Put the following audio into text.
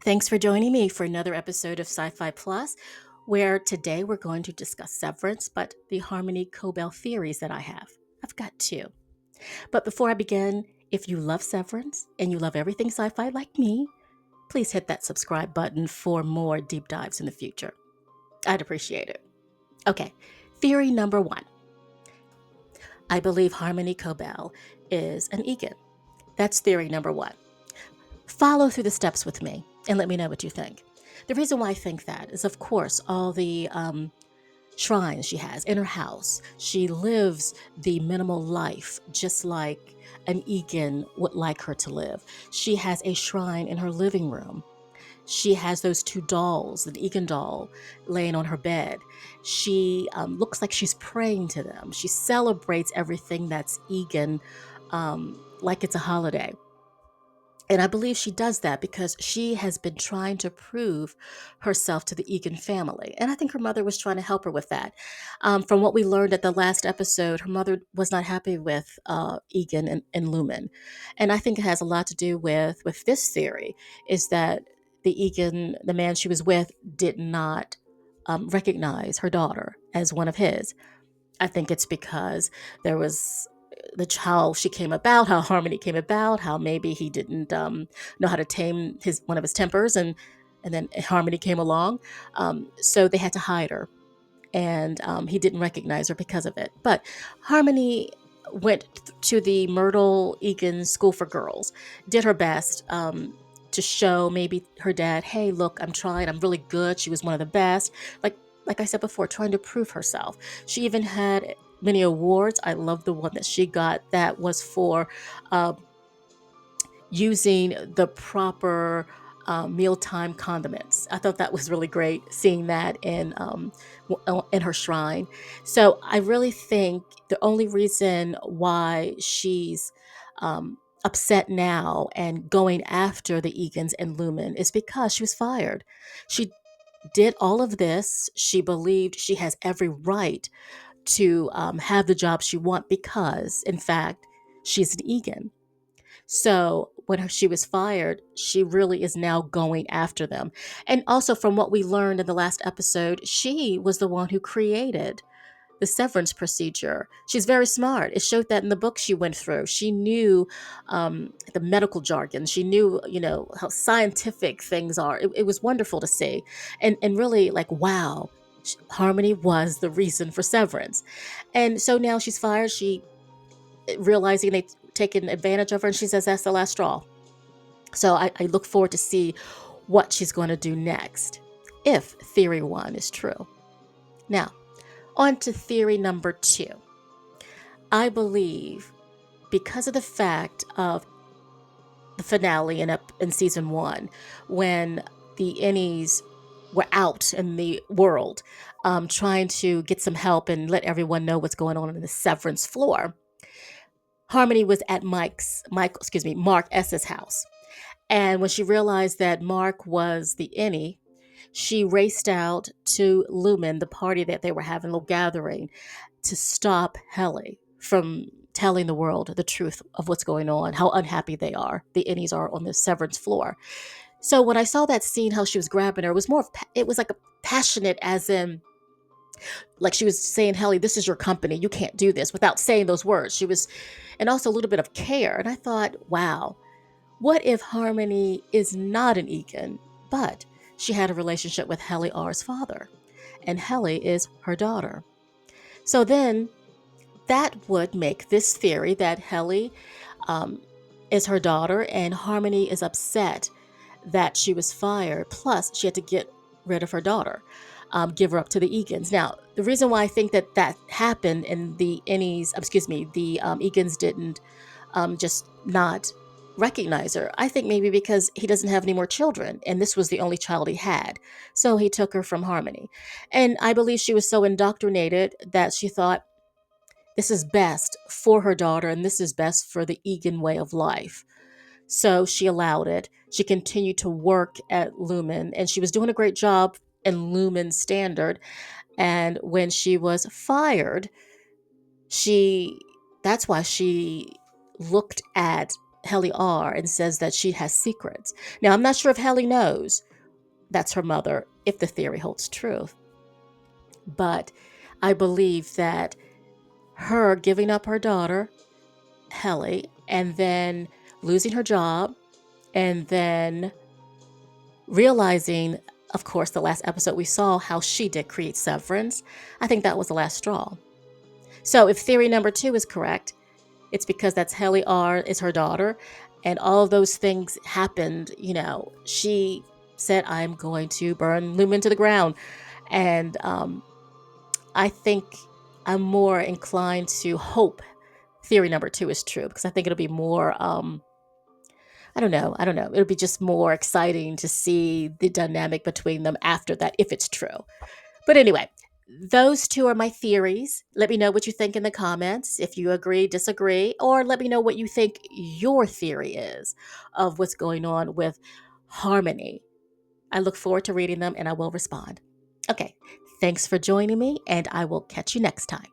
Thanks for joining me for another episode of Sci-Fi Plus, where today we're going to discuss Severance, but the Harmony Cobel theories that I have. I've got two. But before I begin, if you love Severance and you love everything sci-fi like me, please hit that subscribe button for more deep dives in the future. I'd appreciate it. Okay, theory number one. I believe Harmony Cobel is an Egan. That's theory number one. Follow through the steps with me and let me know what you think. The reason why I think that is, of course, all the shrines she has in her house. She lives the minimal life just like an Egan would like her to live. She has a shrine in her living room. She has those two dolls, an Egan doll laying on her bed. She looks like she's praying to them. She celebrates everything that's Egan like it's a holiday. And I believe she does that because she has been trying to prove herself to the Egan family. And I think her mother was trying to help her with that. From what we learned at the last episode, her mother was not happy with Egan and Lumon. And I think it has a lot to do with this theory, is that the Egan, the man she was with, did not recognize her daughter as one of his. I think it's because there was how she came about, how Harmony came about, how maybe he didn't know how to tame his one of his tempers, and then Harmony came along, so they had to hide her, and he didn't recognize her because of it. But Harmony went to the Myrtle Egan School for Girls, did her best. To show maybe her dad, hey, look, I'm trying, I'm really good. She was one of the best. Like I said before, trying to prove herself. She even had many awards. I love the one that she got that was for uh, using the proper mealtime condiments. I thought that was really great seeing that in her shrine. So I really think the only reason why she's upset now and going after the Egans and Lumen is because she was fired. She did all of this. She believed she has every right to have the job she wants because, in fact, she's an Egan. So when she was fired, she really is now going after them. And also, from what we learned in the last episode, she was the one who created the severance procedure. She's very smart. It showed that in the book she went through. She knew the medical jargon. She knew, how scientific things are. It was wonderful to see, and really like, wow, Harmony was the reason for severance. And so now she's fired. She realizing they've taken advantage of her, and she says that's the last straw. So I look forward to see what she's going to do next, if theory one is true. Now, on to theory number two. I believe because of the fact of the finale in season one, when the Ennies were out in the world trying to get some help and let everyone know what's going on the Severance floor, Harmony was at Mark S's house. And when she realized that Mark was the Ennie, she raced out to Lumen, the party that they were having, a little gathering, to stop Helly from telling the world the truth of what's going on, how unhappy the Ennies are on the Severance floor. So when I saw that scene, how she was grabbing her, it was like a passionate, as in, like she was saying, Helly, this is your company. You can't do this, without saying those words. And also a little bit of care. And I thought, wow, what if Harmony is not an Egan, but she had a relationship with Helly R's father, and Helly is her daughter? So then that would make this theory that Helly is her daughter and Harmony is upset that she was fired. Plus, she had to get rid of her daughter, give her up to the Egans. Now, the reason why I think that happened and the Egans didn't just not recognize her, I think maybe because he doesn't have any more children and this was the only child he had. So he took her from Harmony. And I believe she was so indoctrinated that she thought this is best for her daughter and this is best for the Egan way of life. So she allowed it. She continued to work at Lumen and she was doing a great job in Lumen's standard. And when she was fired, she that's why she looked at Helly R and says that she has secrets. Now, I'm not sure if Helly knows that's her mother, if the theory holds true, but I believe that her giving up her daughter, Helly, and then losing her job, and then realizing, of course, the last episode we saw how she did create Severance, I think that was the last straw. So if theory number 2 is correct, it's because that's Helly R is her daughter, and all of those things happened. She said, "I'm going to burn Lumon to the ground," and I think I'm more inclined to hope theory number 2 is true because I think it'll be more. I don't know. It'll be just more exciting to see the dynamic between them after that, if it's true. But anyway, those two are my theories. Let me know what you think in the comments, if you agree, disagree, or let me know what you think your theory is of what's going on with Harmony. I look forward to reading them and I will respond. Okay, thanks for joining me, and I will catch you next time.